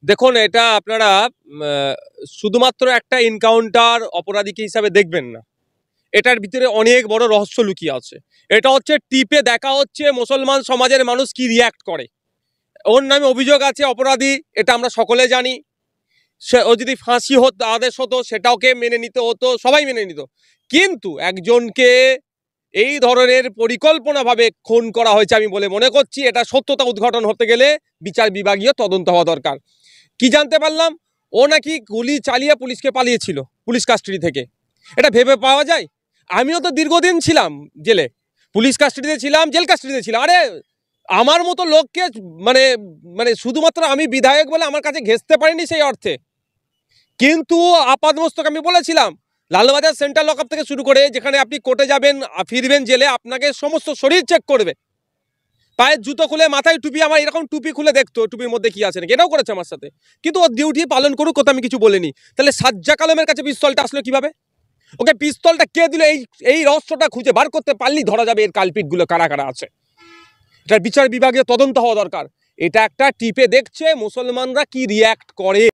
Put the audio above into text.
দেখুন, এটা আপনারা শুধুমাত্র একটা এনকাউন্টার অপরাধীকে হিসাবে দেখবেন না। এটার ভিতরে অনেক বড় রহস্য লুকিয়ে আছে। এটা হচ্ছে টিপে দেখা হচ্ছে মুসলমান সমাজের মানুষ কি রিয়াক্ট করে। ওর নামে অভিযোগ আছে অপরাধী, এটা আমরা সকলে জানি। ও যদি ফাঁসি হতো, আদেশ হতো, সেটাওকে মেনে নিতে হতো, সবাই মেনে নিত। কিন্তু একজনকে এই ধরনের পরিকল্পনাভাবে খুন করা হয়েছে আমি বলে মনে করছি। এটা সত্যতা উদ্ঘাটন হতে গেলে বিচার বিভাগীয় তদন্ত হওয়া দরকার। কি জানতে পারলাম, ও নাকি গুলি চালিয়ে পুলিশকে পালিয়েছিল পুলিশ কাস্টাডি থেকে। এটা ভেবে পাওয়া যায়? আমিও তো দীর্ঘদিন ছিলাম জেলে, পুলিশ কাস্টাডিতে ছিলাম, জেল কাস্টাডিতে ছিলাম। আরে আমার মতো লোককে মানে মানে শুধুমাত্র আমি বিধায়ক বলে আমার কাছে ঘেঁচতে পারিনি সেই অর্থে। কিন্তু আপাদমস্তক আমি বলেছিলাম, লালবাজার সেন্ট্রাল লকআপ থেকে শুরু করে যেখানে আপনি কোর্টে যাবেন, ফিরবেন জেলে, আপনাকে সমস্ত শরীর চেক করবে। পায়ের জুতো খুলে, মাথায় টুপি, আমার এরকম টুপি খুলে দেখতো টুপির মধ্যে কি আছে নাকি। এটাও করেছে আমার সাথে। কিন্তু ও ডিউটি পালন করুক, কথা আমি কিছু বলিনি। তাহলে সাজ্জা কালামের কাছে পিস্তলটা আসলো কিভাবে? ওকে পিস্তলটা কে দিল? এই রহস্যটা খুঁজে বার করতে পারলেই ধরা যাবে এর কালপিটগুলো কারা কারা আছে। এটার বিচার বিভাগীয় তদন্ত হওয়া দরকার। এটা একটা টিপে দেখছে মুসলমানরা কি রিয়াক্ট করে।